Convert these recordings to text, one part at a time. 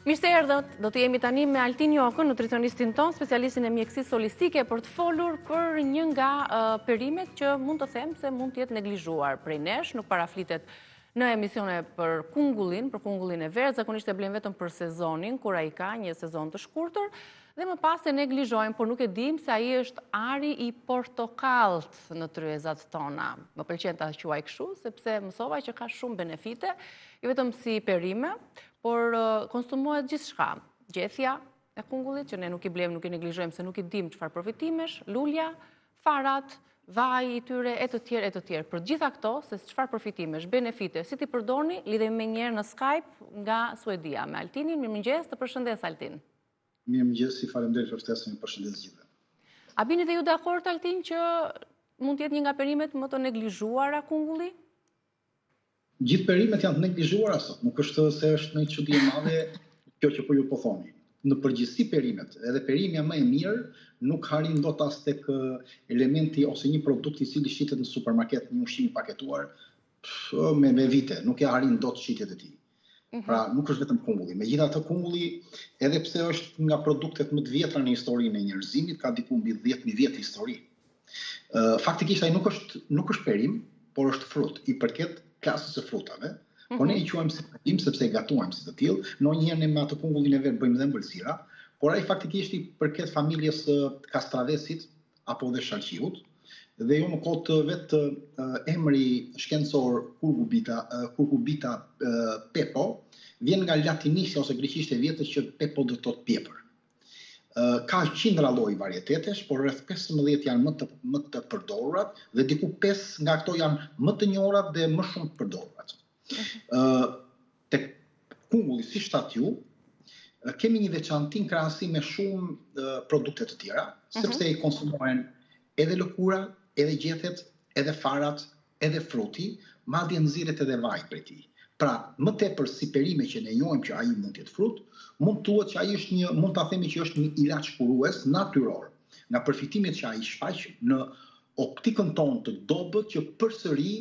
Mirë se erdhët, do të jemi tani me Altin Jokën, nutricionistin ton, specialistin e mjekësisë holistike, për të folur për një nga perimet që mund të them se mund të jetë neglizhuar prej nesh, nuk paraflitet në emisione për kungullin e verdh, zakonisht e blejmë vetëm për sezonin, kur ai ka një sezon të shkurtër, dhe më pas e neglizhojmë, por nuk e dim se ai është ari i portokallt në tryezat tona. Më pëlqen ta quaj kështu, sepse mësova që ka shumë benefite, jo vetëm si perime, por konsumohet gjithçka. Gjethja e kungullit, që ne nuk i blejmë, nuk i neglizhojmë se nuk i dim çfarë përfitimesh, lulja, farat, vaj i tyre, e të tjerë, e të tjerë. Për gjitha këto, se çfarë përfitimesh, benefite, si ti përdorni, lidhemi me njëherë në Skype nga Suedia, me Altinin. Mirëmëngjes, të përshëndes Altin. Mirëmëngjes, faleminderit për ftesën, përshëndes gjithëve. A bini dhe ju dakord, Altin, që mund të jetë një nga perimet më të neglizhuara kungulli? Gjithë perimet janë të neglizhuara sot, nuk është se është një çudi e madhe kjo që po ju po thoni. Në përgjithësi perimet, edhe perimja më e mirë nuk harin dot as tek elementi ose një produkt i cili shitet në supermarket, një ushqim i paketuar me vite, nuk e harin dot shitjet e tij. Pra nuk është vetëm kungulli. Megjithatë kungulli, edhe pse është nga produktet më të vjetra në historinë e njerëzimit, ka diku mbi 10.000 vjet histori. Faktikisht ai nuk është perim, por është frut, i përket klasës së frutave. Po ne i quajmë si perim sepse e gatuajmë si të tillë. Ndonjëherë ne me atë kungullin e vet bëjmë dhe ëmbëlsira, por ai faktikisht i përket familjes kastravesit apo dhe shalqiut. Dhe jo më kot vetë emri shkencor Cucurbita pepo vjen nga latinishtja ose greqishtja e vjetër që pepo do të thotë pjepër. Ka qindra lloj varietetesh, por rreth 15 janë më të përdorurat dhe diku 5 nga ato janë më të njohurat dhe më shumë të përdorurat. Tek kungulli, si shtat ju, kemi një veçanti në krahasim me shumë produkte të tjera, sepse i konsumohen edhe lëkura, edhe gjethet, edhe farat, edhe fruti, madje nxirret edhe vaj prej tij. Pra, më tepër si perime që ne njohim që ai mund të jetë frut, mund thuhet që ai është mund ta themi që është një ilaç kurues natyror, nga përfitimet që ai shfaq në optikën tonë të dobët që përsëri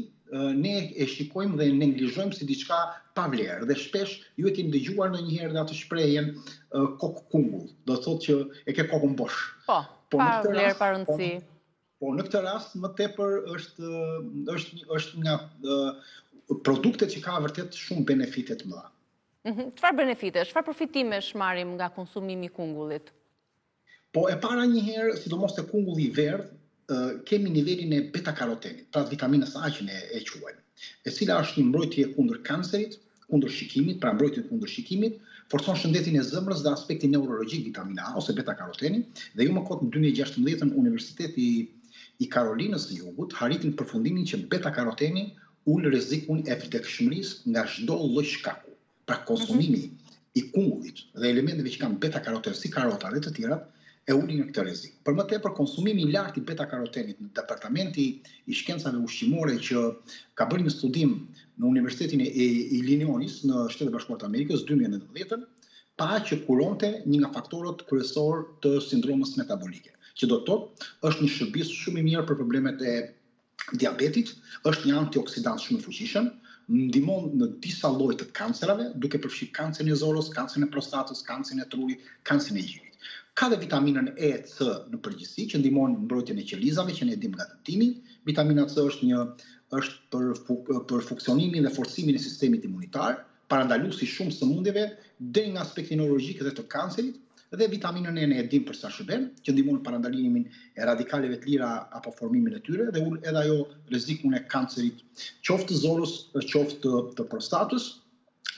ne e shikojmë dhe neglizhojmë si diçka pa vlerë. Dhe shpesh ju e keni dëgjuar ndonjëherë dhe atë shprehjen kokë kungull. Do thotë që e ke kokën bosh. Po, pa vlerë, pa rëndësi. Po në këtë rast më tepër është nga produktet që ka vërtet shumë benefite të mëdha. Çfarë benefite, çfarë përfitimesh marrim nga konsumimi i kungullit? Po e para njëherë, sidomos te kungulli i verdh, kemi nivelin e beta-karotenit, pra vitaminës A që ne e quajmë, e cila është një mbrojtje kundër kancerit, kundër shikimit, pra mbrojtje kundër shikimit, forcon shëndetin e zemrës dhe aspektin neurologjik vitamina A ose beta-karoteni, dhe ju më kot në 2016 Universiteti i Karolinës së Jugut harritin përfundimin që beta-karoteni ul rrezikun e vdekshmërisë nga çdo lloj shkaku. Pra konsumimi i kungullit dhe elementeve që kanë beta-karoten si karota dhe të tjerat e ulin në këtë rrezik. Për më tepër konsumimi i lartë i beta-karotenit në Departamenti i Shkencave Ushqimore që ka bërë një studim në Universitetin e Illinois në Shtetet e Bashkuara të Amerikës 2019, pa që kuronte një nga faktorët kryesor të sindromës metabolike, që do të thotë është një shërbim shumë i mirë për problemet e diabetit, është një antioksidant shumë i fuqishëm, ndihmon në disa lloje të kancerave, duke përfshirë kancerin e zorës, kancerin e prostatës, kancerin e trurit, kancerin e gjirit. Ka dhe vitaminën E, C në përgjithësi që ndihmon në mbrojtjen e qelizave që ne dimë nga dëmtimi. Vitamina C është për funksionimin dhe forcimin e sistemit imunitar, parandaluesi shumë sëmundjeve deri nga aspekti neurologjik dhe të kancerit. Dhe vitaminën E ne e dimë për sa shërben, që ndihmon në parandalimin e radikaleve të lira apo formimin e tyre dhe ul edhe ajo rrezikun e kancerit, qoftë të zorës, qoftë të prostatës.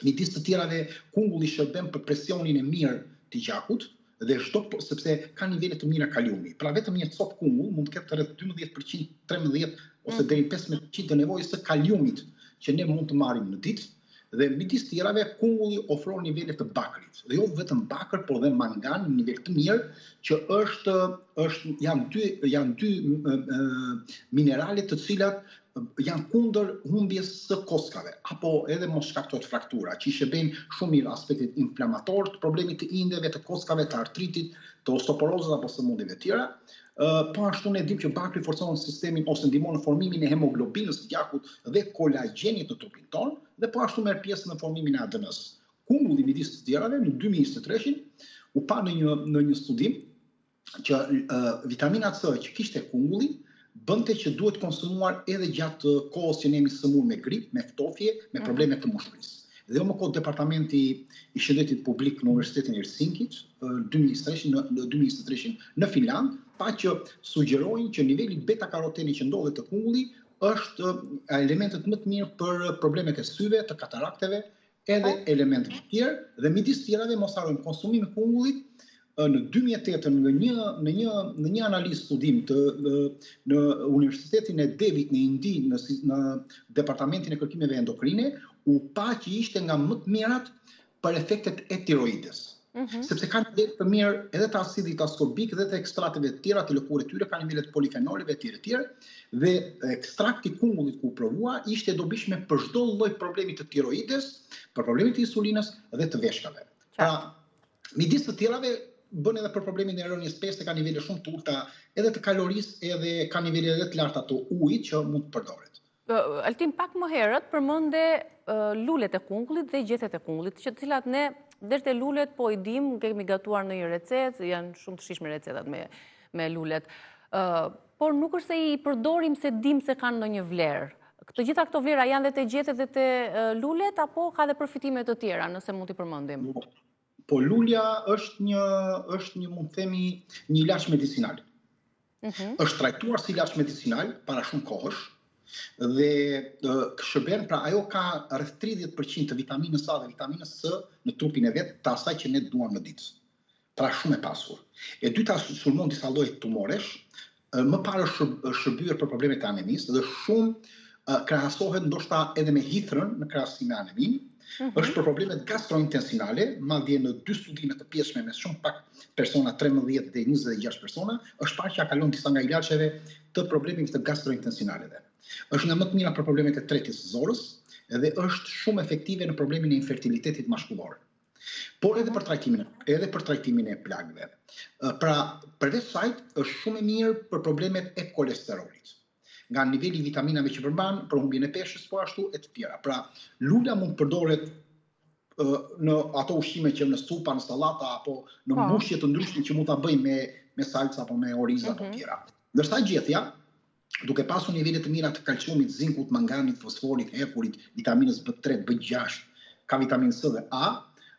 Midis të tjerave, kungulli shërben për presionin e mirë të gjakut dhe sepse ka nivele të mira kaliumi. Pra vetëm një copë kungull mund të ketë rreth 12%, 13 ose deri 15% të nevojës së kaliumit që ne mund të marrim në ditë. Dhe midis të tjerave, kungulli ofron nivele të bakrit. Dhe jo vetëm bakër, por dhe mangan në nivel të mirë, që janë dy minerale të cilat janë kundër humbjes së kockave, apo edhe mos shkaktojnë fraktura, që i shërbejnë shumë mirë aspektit inflamator të problemit të indeve, të kockave, të artritit, të osteoporozës apo sëmundjeve të tjera. Po ashtu ne dimë që bakri forcon sistemin ose ndihmon në formimin e hemoglobinës të gjakut dhe kolagjenit në trupin tonë, dhe po ashtu merr pjesë në formimin e ADN-s. Kungulli midis të tjerave në 2023 u pa në një studim që vitamina C që kishte kungulli bënte që duhet konsumuar edhe gjatë kohës që ne jemi sëmurë me grip, me ftofje, me probleme të mushkujës. Dhe më kohë Departamenti i Shëndetit Publik në Universitetin e Helsinkit në 2023 në Finland, pa që sugjerojnë që niveli beta-karoteni që ndodhet të kungulli është elementet më të mirë për problemet e syve, të katarakteve, edhe elementet të tjerë, dhe midis tjerave mos harrojmë konsumimi i kungullit. Në 2008 në një analizë studim në Universitetin e Devit në Indi, në Departamentin e Kërkimeve Endokrine, u pa që ishte nga më të mirat për efektet e tiroides. Sepse kanë nivel të mirë edhe të asidit askorbik dhe të ekstrateve të tjera, të lëkurë tyre, kanë nivelet polifenoleve të tjera, dhe ekstrakti kungullit ku provua ishte dobishme për çdo lloj problemi të tiroides, për problemet e insulinës dhe të veshkave. Pra, midis të tjerave bën edhe për problemin e rënies peste, ka nivele shumë të ulta edhe të kalorisë, edhe ka nivele edhe të larta të ujit që mund të përdoret. Altin pak më herët përmende lulet e kungullit dhe gjethet e kungullit, që të cilat ne deri te lulet po i dim, kemi gatuar në një recetë, janë shumë të shijshme recetat me lulet. Por nuk është se i përdorim se dim se kanë ndonjë vlerë. Të gjitha këto vlera janë dhe te gjethet dhe te lulet, apo ka dhe përfitime të tjera, nëse mund t'i përmendim? Po lulja është një mund të themi një ilaç medicinal. Është trajtuar si ilaç medicinal para shumë kohësh dhe shërben, pra ajo ka rreth 30% të vitaminës A dhe vitaminës C në trupin e vet të asaj që ne duam në ditë. Pra shumë e pasur. E dyta sulmon disa lloje tumoresh, më parë është shërbyer për problemet e anemisë dhe shumë krahasohet ndoshta edhe me hithrën në krahasim me anemin. Është për problemet gastrointestinale, madje në 2 studime të pjesshme me shumë pak persona, 13 dhe 26 persona, është parë që ja kalon disa nga ilaçeve të problemeve të gastrointestinaleve. Është nga më të mira për problemet e tretjes së zorës dhe është shumë efektive në problemin e infertilitetit mashkullor. Por edhe për trajtimin e plagëve. Pra, përveç saj është shumë e mirë për problemet e kolesterolit, nga niveli vitaminave që përmban, për humbjen e peshës, po ashtu e të tjera. Pra, lula mund përdoret në ato ushqime që në supa, në sallata, apo në mbushje të ndryshme që mund ta bëjmë me salca apo me oriza të tjera. Ndërsa gjethja, duke pasur nivele të mira të kalciumit, zinkut, manganit, fosforit, hekurit, vitaminës B3, B6, ka vitaminën C dhe A,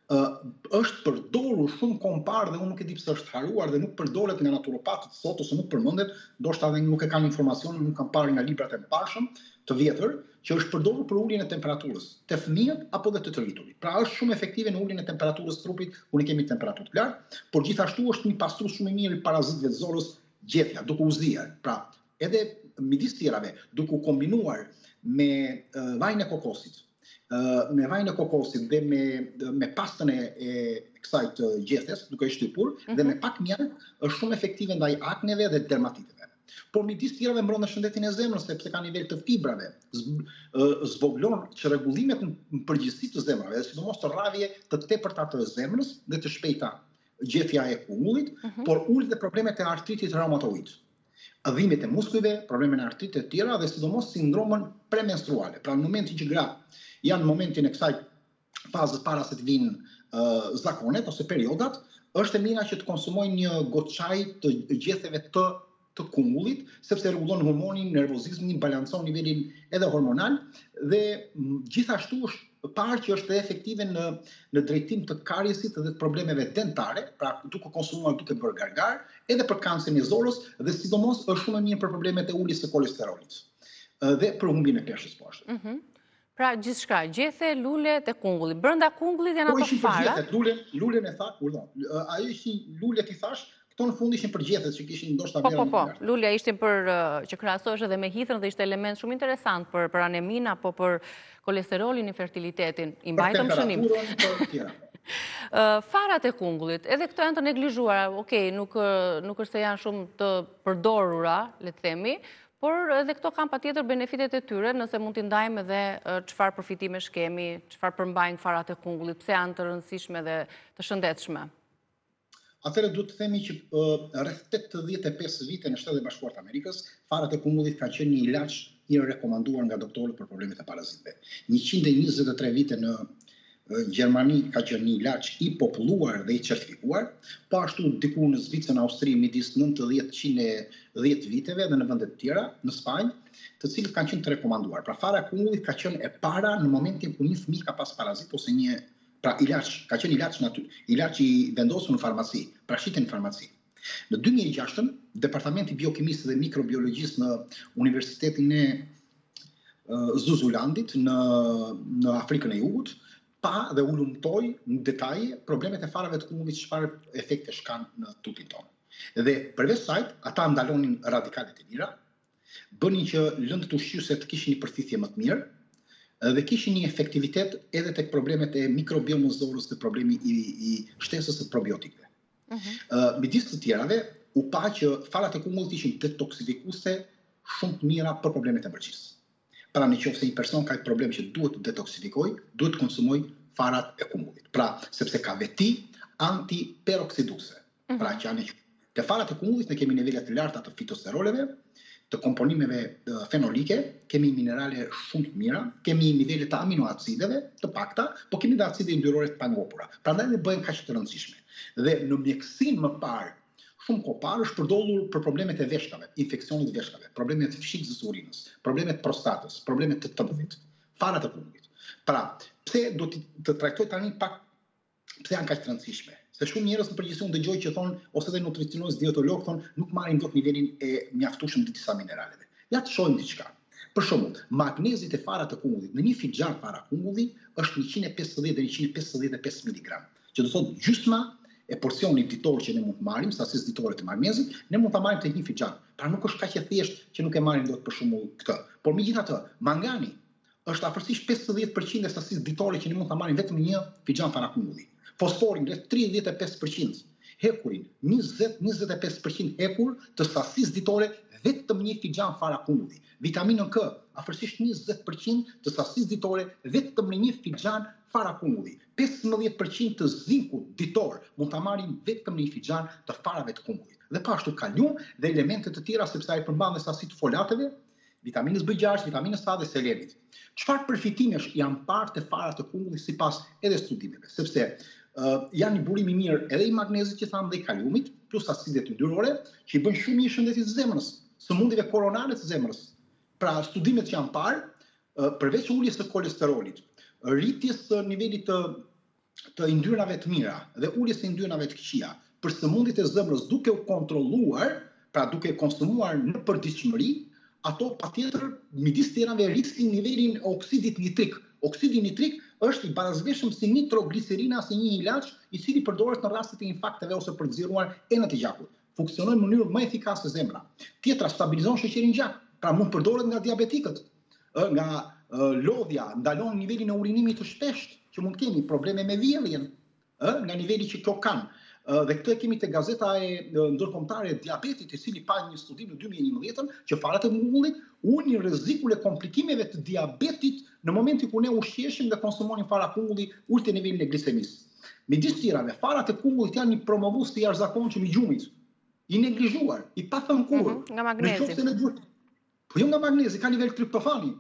është përdorur shumë kompar dhe unë nuk e di pse është haruar dhe nuk përdoret nga naturopatët sot ose nuk përmendet, ndoshta edhe nuk e kanë informacionin, nuk kanë parë nga librat e mbarshëm të vjetër, që është përdorur për uljen e temperaturës të fëmijët apo dhe të të rriturit. Pra është shumë efektive në uljen e temperaturës të trupit kur ne kemi temperaturë të lartë, por gjithashtu është një pastrues shumë i mirë i parazitëve të zorës, gjethja, duke u zier. Pra, edhe midis tjerave, duke u kombinuar me vajin e kokosit, dhe me pastën e kësaj të gjethes, duke i shtypur, dhe me pak mjell, është shumë efektive ndaj akneve dhe dermatiteve. Por midis tjerave mbron në shëndetin e zemrës, sepse ka nivel të fibrave, zvoglon çrregullimet në përgjithësi të zemrave, dhe sidomos të rrhavje të tepërta të zemrës dhe të shpejta gjethja e kungullit, por ul dhe problemet e artritit reumatoid, dhimbjet e muskujve, problemet e artritit të tjera dhe sidomos sindromën premenstruale. Pra në momentin që gratë janë në momentin e kësaj fazës para se të vinë zakonet ose periodat, është e mira që të konsumojnë një gotë çaj të gjetheve të kungullit, sepse rregullon hormonin, nervozizmin, balancon nivelin edhe hormonal dhe gjithashtu është parë që është efektive në drejtim të kariesit dhe të problemeve dentare, pra duke konsumuar duke bërë gargar, edhe për kancerin e zorës dhe sidomos është shumë e mirë për problemet e uljes së kolesterolit dhe për humbjen e peshës po ashtu. Pra gjithçka, gjethe, lule te kungulli. Brenda kungullit janë ato fara. Lulen e tha, ajo ishin lulet i thash, këto në fund ishin për gjethet që kishin ndoshta vlerë. Po, lulja ishin për që krahasohesh edhe me hithrën dhe ishte element shumë interesant për anemin apo për kolesterolin, infertilitetin. I mbajtëm shënim. Farat e kungullit, edhe këto janë të neglizhuara, okej, nuk është se janë shumë të përdorura, le të themi, por edhe këto kanë patjetër benefitet e tyre, nëse mund t'i ndajmë edhe çfarë përfitimesh kemi, çfarë përmbajnë farat e kungullit, pse janë të rëndësishme dhe të shëndetshme. Atëherë duhet të themi që rreth 85 vite në Shtetet e Bashkuara të Amerikës, farat e kungullit kanë qenë një ilaç i rekomanduar nga doktorët për problemet e parazitëve. 123 vite në Gjermani ka qenë një ilaç i populluar dhe i certifikuar, po ashtu diku në Zvicër, në Austri, midis 90-110 viteve dhe në vende të tjera, në Spanjë, të cilët kanë qenë të rekomanduar. Pra fara e kumullit ka qenë e para në momentin kur një fëmijë ka pas parazit ose pra ilaç, ka qenë ilaç i vendosur në farmaci, pra shitet në farmaci. Në 2006, Departamenti Biokimisë dhe Mikrobiologjisë në Universitetin e Zuzulandit në Afrikën e Jugut, pa dhe u lumtoi në detaje problemet e farave të kumullit, çfarë efekte kanë në trupin tonë. Dhe përveç saj, ata ndalonin radikalet e lira, bënin që lëndët ushqyese të kishin një përfitje më të mirë dhe kishin një efektivitet edhe tek problemet e mikrobiomëzorës dhe problemi i shtesës së probiotikëve. Midis të tjerave, u pa që farat e kumullit ishin detoksifikuese shumë të mira për problemet e mërqisë. Pra nëse një person ka një problem që duhet të detoksikoj, duhet të konsumoj farat e kumullit. Pra, sepse ka veti antiperoksiduese. Pra që janë te farat e kumullit ne kemi nivelet të larta të fitosteroleve, të komponimeve fenolike, kemi minerale shumë të mira, kemi nivele të aminoacideve të pakta, po kemi dhe acide yndyrore të pangopura. Prandaj ne bëhen kaq të rëndësishme. Dhe në mjekësinë më parë, shumë kohë parë është përdorur për problemet e veshkave, infeksionit veshkave, problemet të fshikës së urinës, problemet prostatës, problemet të tëmbëllit, farat e kumullit. Pra, pse do të trajtoj tani pak pse janë kaq të rëndësishme? Se shumë njerëz në përgjithësi unë dëgjoj që thonë, ose dhe nutricionist, dietolog thonë, nuk marrin dot nivelin e mjaftueshëm të disa mineraleve. Ja të shohim diçka. Për shembull, magnezi te farat e kumullit, në një fixhan fara kumulli është 150 deri 155 mg, që do thotë gjysma e porcionit ditor që ne mund të marrim, sasisë ditore të magnezit, ne mund ta marrim tek një fixhan. Pra nuk është kaq e thjeshtë që nuk e marrim dot për shembull këtë. Por megjithatë, mangani është afërsisht 50% e sasisë ditore që ne mund ta marrim vetëm në një fixhan fara kumulli. Fosforin rreth 35%, hekurin 20-25% hekur të sasisë ditore vetëm një fixhan fara kumulli. Vitaminën K, afërsisht 20% të sasisë ditore vetëm në një fixhan fara kumulli. 15% të zinkut ditor mund ta marrim vetëm në një fixhan të farave të kumullit. Dhe po ashtu kalium dhe elemente të tjera sepse ai përmban dhe sasi të folateve, vitaminës B6, vitaminës A dhe selenit. Çfarë përfitimesh janë parë te farat e kumullit sipas edhe studimeve, sepse janë një burim i mirë edhe i magnezit që thamë dhe i kaliumit, plus acidet yndyrore, që i bën shumë mirë shëndetit të zemrës, sëmundjeve koronare të zemrës. Pra studimet që janë parë, përveç uljes së kolesterolit, rritjes së nivelit të yndyrnave të mira dhe uljes së yndyrnave të këqija, për sëmundjet e zemrës duke u kontrolluar, pra duke konsumuar në përditshmëri, ato patjetër midis tjerave rrisin nivelin e oksidit nitrik. Oksidi nitrik është i barazveshëm si nitroglicerina, si një ilaç i cili përdoret në rastet e infarkteve ose për të nxjerruar enët e gjakut. Funksionon në mënyrë më efikase zemra. Tjetra stabilizon shoqërinë gjak, pra mund përdoret nga diabetikët, nga lodhja, ndalon nivelin e urinimit të shpeshtë që mund kemi, probleme me vjelljen, nga niveli që kjo kanë. Dhe këtë kemi te gazeta e ndërkombëtare e diabetit, i cili pa një studim në 2011 që farat e kumullit ulnin rrezikun e komplikimeve të diabetit në momentin kur ne ushqeshim dhe konsumonim fara kumulli, ulte nivelin e glisemisë. Midis tjerave, farat e kumullit janë një promovues të jashtëzakonshëm i gjumit, i neglizhuar, i pathënë kurrë. Nga magnezi. Po jo nga magnezi, ka nivel triptofani.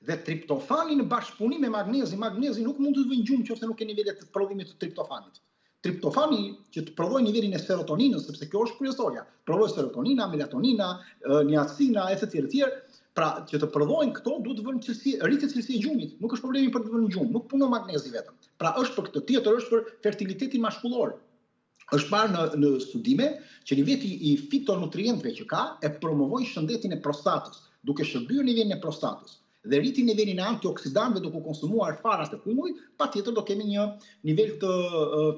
Dhe triptofani në bashkëpunim me magnezi nuk mund të vënë gjumë nëse nuk ke nivelet të prodhimit të triptofanit. Triptofani që të prodhojë nivelin e serotoninës, sepse kjo është kryesorja. Prodhojë serotonina, melatonina, niacina, etj. Pra që të prodhojnë këto duhet të vënë rritje cilësia e gjumit. Nuk është problemi për të vënë gjumë, nuk punon magnezi vetëm. Pra është për këtë, tjetër është për fertilitetin maskullor. Është parë në studime që niveli i fitonutrientëve që ka e promovojnë shëndetin e prostatës, duke shërbyer nivelin e prostatës. Dhe rriti nivelin e antioksidantëve duke konsumuar farat e kumullit, patjetër do kemi një nivel të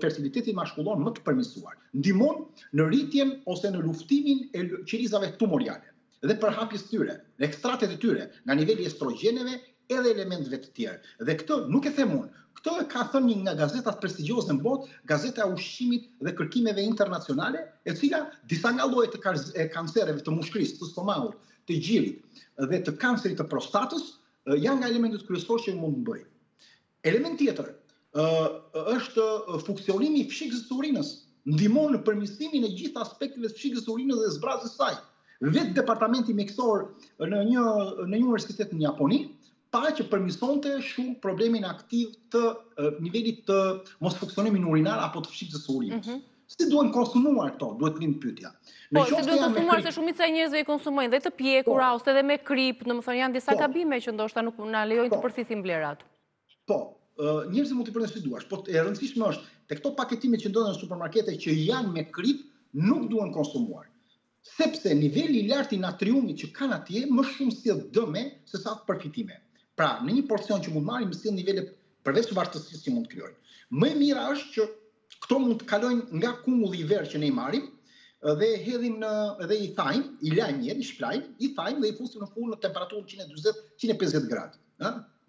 fertilitetit maskullor më të përmirësuar. Ndihmon në rritjen ose në luftimin e qelizave tumoriale dhe përhapjes tyre, ekstraktet e tyre nga niveli i estrogjeneve edhe elementëve të tjerë. Dhe këtë nuk e them unë. Këtë ka thënë një nga gazetat prestigjioze në botë, Gazeta e Ushqimit dhe Kërkimeve Internacionale, e cila disa nga llojet e kancereve të mushkërisë, të stomakut, të gjirit dhe të kancerit të prostatës janë nga elementet kryesorë që mund të bëjë. Element tjetër është funksionimi i fshikës së urinës. Ndihmon në përmirësimin e gjithë aspekteve të fshikës së urinës dhe zbrazjes së saj. Vetë departamenti mjekësor në një universitet në Japoni pa që përmirësonte shumë problemin aktiv të nivelit të mos funksionimit urinar apo të fshikës së urinës. Si duhen konsumuar këto? Duhet lind pyetja. Po, si duhen konsumuar se shumica e njerëzve i konsumojnë dhe të pjekura ose edhe me krip, domethënë janë disa gabime që ndoshta nuk na lejojnë të përfithin vlerat. Po, njerëzit mund të përdorin si duash, po e rëndësishme është te këto paketimet që ndodhen në supermarkete që janë me krip nuk duhen konsumuar. Sepse niveli i lartë i natriumit që kanë atje më shumë sjell dëme se sa përfitime. Pra, në një porcion që mund marrim sjell nivele përveç vartësisë që mund të krijojnë. Më e mira është që këto mund të kalojnë nga kumulli i verë që ne i marrim dhe hedhim dhe i thajmë, i lajmë mirë, i shplajmë, i thajmë dhe i fusim në furn në temperaturën 140-150 gradë,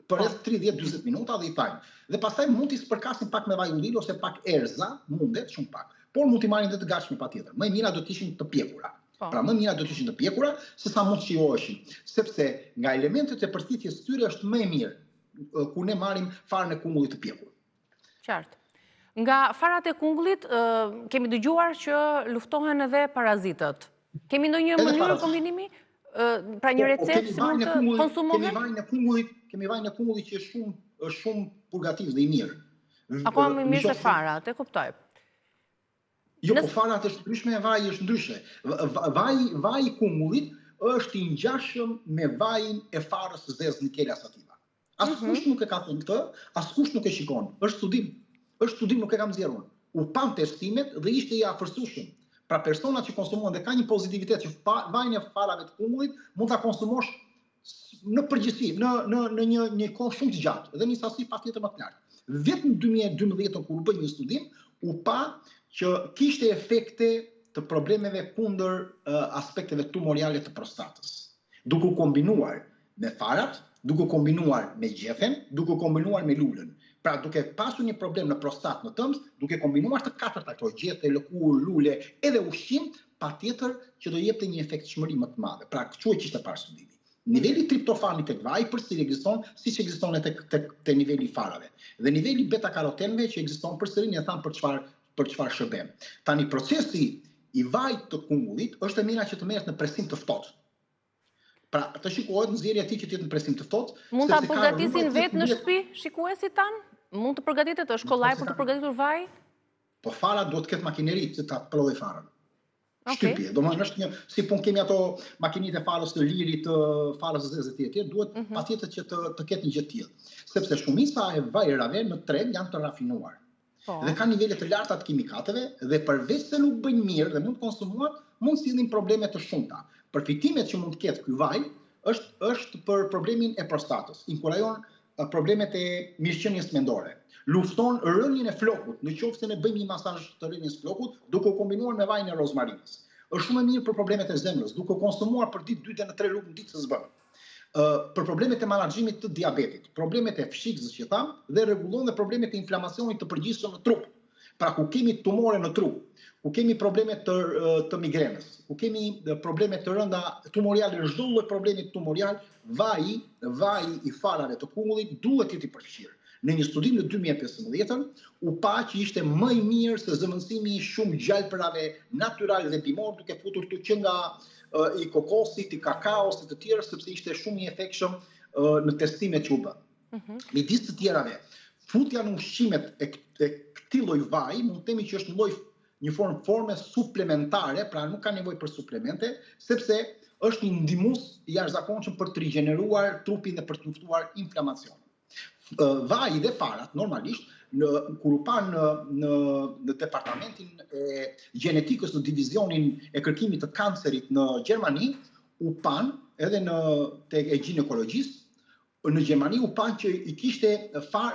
për rreth 30-40 minuta dhe i thajmë. Dhe pastaj mund t'i spërkasim pak me vaj ulliri ose pak erza, mundet shumë pak. Por mund t'i marrin dhe të gatshme patjetër. Më e mira do të ishin të pjekura. Pra më mira do të ishin të pjekura se sa mund të shijoheshin, sepse nga elementet e përthithjes së tyre është më e mirë ku ne marrim farën e kungullit të pjekur. Qartë. Nga farat e kungullit kemi dëgjuar që luftohen edhe parazitët. Kemi ndonjë mënyrë kombinimi? Pra një recept si mund të konsumohet? Kemi vajin e kungullit që është shumë purgativ dhe i mirë. Akoma më mirë se farat, e kuptoj. Jo, po farat është ndryshme, vaji është ndryshe. Vaji i kungullit është i ngjashëm me vajin e farës së zezë Nickelia sativa. Askush nuk e ka thënë këtë, askush nuk e shikon. Është studim. Është studim, nuk e kam nxjerrur. U pam testimet dhe ishte i afërsueshëm. Pra personat që konsumojnë dhe ka një pozitivitet që vajin e farave të kungullit mund ta konsumosh në përgjithësi, në një kohë shumë të gjatë dhe një sasi patjetër më të lartë. Vetëm në 2012 kur u bë një studim, u pa që kishte efekte të problemeve kundër aspekteve tumoriale të prostatës. Duke kombinuar me farat, duke kombinuar me gjefen, duke kombinuar me lulën. Pra duke pasur një problem në prostatë në tëmbës, duke kombinuar të katërta këto gjethe, lëkurë, lule edhe ushqim, patjetër që do jepte një efektshmëri më të madhe. Pra kështu e kishte parë studimi. Niveli triptofanit tek vaji përsëri ekziston siç ekziston te niveli i farave. Dhe niveli beta-karotenëve që ekziston përsëri ne tham për çfarë shërbim. Tani procesi i vajit të kungullit është e mira që të merret në presim të ftohtë. Pra, të shikohet nxjerrja e tij që të jetë në presim të ftohtë. Mund ta përgatisin vetë në shtëpi shikuesit tan? Mund të përgatitet, është kollaj për të përgatitur vaj? Po fara duhet të ketë makineri që ta prodhoj farën. Shtypje, domethënë është një si pun kemi ato makinitë e farës të lirit, të farës së zezë etj. Duhet patjetër që të ketë një gjë të tillë, sepse shumica e vajrave në treg janë të rafinuar. Dhe ka nivele të larta të kimikateve dhe përveç se nuk bëjnë mirë dhe mund të konsumohet, mund sillin probleme të shumta. Përfitimet që mund të ketë ky vaj është për problemin e prostatës. Inkurajon problemet e mirëqenies mendore. Lufton rënien e flokut, nëse ne bëjmë një masazh të rënies së flokut, duke u kombinuar me vajin e rozmarinës. Është shumë e mirë për problemet e zemrës, duke konsumuar për ditë 2 deri në 3 lugë në ditë së zbën. Për problemet e menaxhimit të diabetit, problemet e fshikës që tham dhe rregullon dhe problemet e inflamacionit të përgjithshëm në trup. Pra ku kemi tumore në trup, ku kemi probleme të migrenës, ku kemi probleme të rënda tumoriale, çdo lloj problemi tumorial, vaji i farave të kungullit duhet të jetë i përfshirë. Në një studim në 2015 u pa që ishte më i mirë se zëvendësimi i shumë gjalprave natyral dhe bimor duke futur këtu që nga i kokosit, i kakaos e të tjerë, sepse ishte shumë i efektshëm në testimet që u bën. Midis të tjerave, futja në ushqimet e këtij lloj vaji mund të themi që është një forme suplementare, pra nuk ka nevojë për suplemente, sepse është një ndihmues i jashtëzakonshëm për të rigjeneruar trupin dhe për të luftuar inflamacionin. Vaji dhe farat, normalisht, kur u pan në departamentin e gjenetikës në divizionin e kërkimit të kancerit në Gjermani, u pan edhe tek e ginekologjistë, në Gjermani u pan që i kishte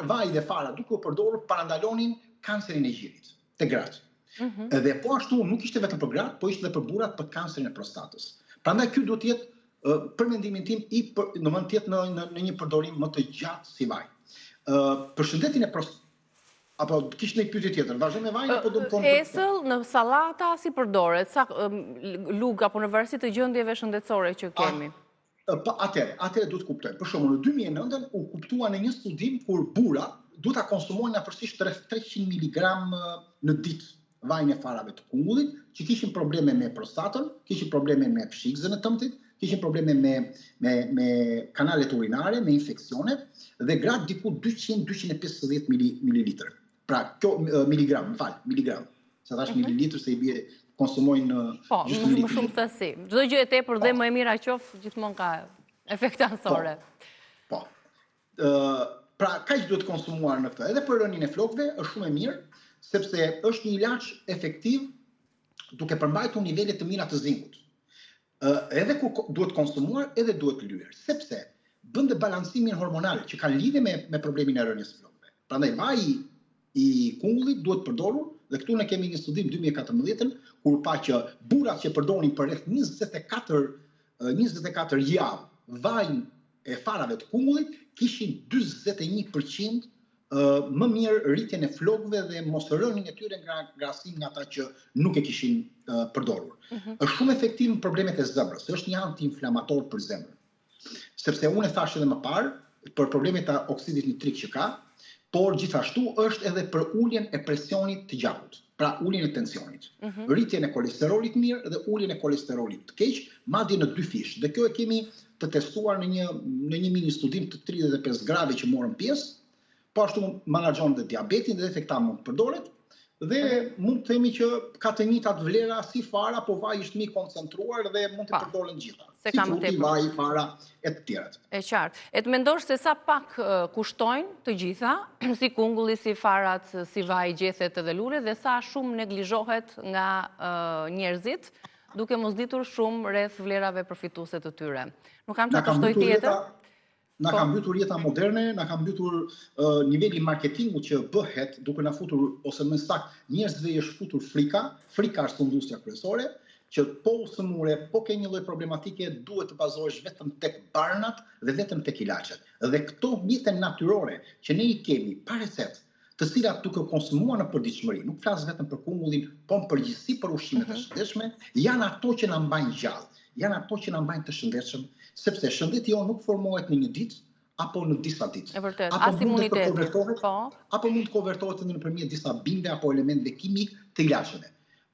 vaji dhe fara duke u përdorur parandalonin kancerin e gjirit, te gratë. Dhe po ashtu nuk ishte vetëm për gratë, po ishte edhe për burrat për kancerin e prostatës. Prandaj ky duhet të jetë për mendimin tim domethënë të jetë në një përdorim më të gjatë si vaj. Për shëndetin e apo kishte një pyetje tjetër, vazhdim me vajin apo do të thonë esëll në sallata si përdoret, sa lug apo në varësi të gjendjeve shëndetësore që kemi. Atëherë duhet kuptojmë. Për shembull, në 2009 u kuptua në një studim kur burrat duhet ta konsumojnë afërsisht 300 mg në ditë vajin e farave të kungullit, që kishin probleme me prostatën, kishin probleme me fshikëzën e tëmbëtit, kishin probleme me kanalet urinare, me infeksione, dhe gratë diku 200-250 mililitër. Pra, kjo miligram, miligram. Se thash mililitër se i bie konsumojnë po, më shumë thasi. Çdo gjë e tepër dhe më e mira qoftë gjithmonë ka efekte anësore. Po. Pra, kaq duhet konsumuar në këtë. Edhe për rënien e flokëve është shumë e mirë, sepse është një ilaç efektiv duke përmbajtur nivelet të mira të zinkut. Edhe kur duhet konsumuar, edhe duhet lyer, sepse bën dhe balancimin hormonal që ka lidhje me problemin e rënies së flokëve. Prandaj vaji i kungullit duhet përdorur, dhe këtu ne kemi një studim 2014 kur pa që burrat që përdorin për rreth 24 javë vajin e farave të kungullit kishin 41% më mirë rritjen e flokëve dhe mosrënien e tyre nga krahasim nga ata që nuk e kishin përdorur. Është shumë efektiv në problemet e zemrës, është një antiinflamator për zemrën. Sepse unë e thash edhe më parë për problemet e oksidit nitrik që ka, por gjithashtu është edhe për uljen e presionit të gjakut, pra uljen e tensionit. Rritjen e kolesterolit mirë dhe uljen e kolesterolit të keq, madje në 2 fish. Dhe kjo e kemi të testuar në një mini studim të 35 grave që morën pjesë, po ashtu menaxhon dhe diabetin dhe efekta mund të përdoret, dhe mund të themi që ka të njëjtat vlera si fara, po vaji është më i koncentruar dhe mund të përdoren gjitha. Si fruti, vaji, fara e të tjerat. E qartë. E të mendosh se sa pak kushtojnë të gjitha, si kungulli, si farat, si vaji, gjethet edhe lule, dhe sa shumë neglizhohet nga njerëzit, duke mos ditur shumë rreth vlerave përfituese të tyre. Nuk kam çfarë të shtoj tjetër. Na ka mbytur jeta moderne, na ka mbytur niveli marketingut që bëhet duke na futur, ose më saktë, njerëzve i është futur frika është industria kryesore, që po usëmure, po ke një lloj problematike, duhet të bazohesh vetëm tek barnat dhe vetëm tek ilaçet. Dhe këto mjete natyrore që ne i kemi pa recetë, të cilat duke konsumuar në përditshmëri, nuk flas vetëm për kungullin, por në përgjithësi për ushqimet e shëndetshme, janë ato që na mbajnë gjallë, janë ato që na mbajnë të shëndetshëm, sepse shëndeti jonë nuk formohet në një ditë apo në disa ditë. E vërtet, as imuniteti. Apo mund të konvertohet nëpërmjet disa bimbe apo elementeve kimik të ilaçeve.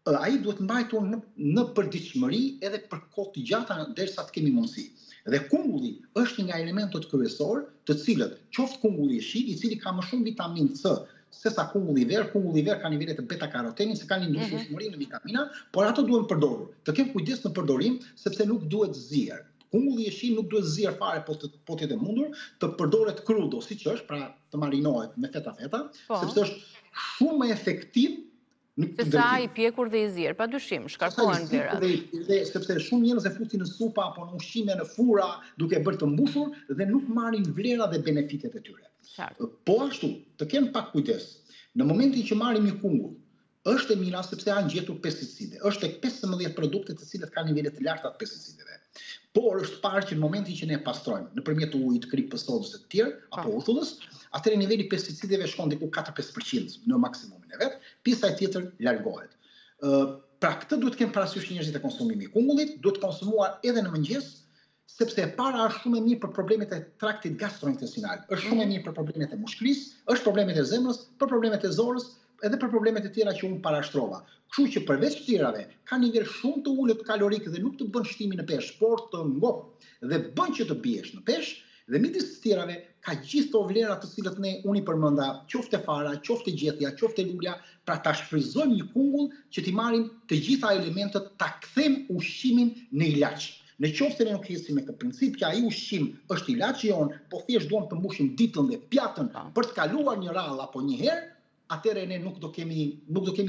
Ai duhet mbajtur në përditshmëri edhe për kohë të gjata derisa të kemi mundësi. Dhe kungulli është një nga elementët kryesor, të cilët qoftë kungulli i shi, i cili ka më shumë vitaminë C sesa kungulli i verë ka nivele të beta-karotenit, se ka një ndryshmëri në vitamina, por ato duhen përdorur. Të kem kujdes në përdorim, sepse nuk duhet zier. Kungulli i shi nuk duhet zier fare, po të jetë mundur të përdoret krudo, siç është, pra të marinohet me feta, sepse është shumë më efektiv. Se sa i pjekur dhe i zier, pa dyshim, shkarkohen vlerat. Sepse shumë njerëz e fusin në supa apo në ushqime në fura duke bërë të mbushur dhe nuk marrin vlera dhe benefitet e tyre. Po ashtu, të kemë pak kujdes. Në momentin që marrim një kungull, është e mira sepse janë gjetur pesticide. Është tek 15 produkte të cilët kanë nivele të larta të pesticideve. Por është parë që në momentin që ne pastrojmë nëpërmjet ujit, kripës, sodës e të tjerë apo uthullës, atëherë niveli i pesticideve shkon diku 4-5% në maksimumin e vet, pjesa e tjetër largohet. Pra këtë duhet të kemë parasysh njerëzit e konsumimit. Kungullit duhet konsumuar edhe në mëngjes, sepse e para është shumë e mirë për problemet e traktit gastrointestinal, është shumë e mirë për problemet e mushkërisë, është problemet e zemrës, për problemet e zorës, edhe për problemet e tjera që unë parashtrova. Kështu që përveç këtyre ka nivel shumë të ulët kalorik dhe nuk të bën shtimin në peshë, por të ngohë dhe bën që të biesh në peshë, dhe midis të tjerave ka gjithë to vlera të cilët unë i përmenda, qoftë fara, qoftë gjethja, qoftë lulja, pra ta shfryzojmë një kungull që t'i marrim të gjitha elementet, ta kthejmë ushqimin në ilaç. Në qoftë se ne nuk hesim me këtë princip që ai ushqim është ilaçi jonë, po thjesht duam të mbushim ditën dhe pjatën për të kaluar një radhë apo një herë, atëherë ne nuk do kemi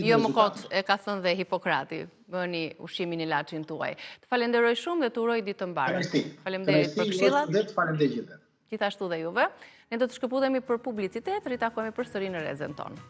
jo më kot, e ka thënë dhe Hipokrati, bëni ushqimin ilaçin tuaj. Të falenderoj shumë dhe të uroj ditë të mbarë. Faleminderit për këshillat. Dhe të falenderoj gjithë. Gjithashtu dhe juve. Ne do të shkëputemi për publicitet, ritakojmë përsëri në rrezën tonë.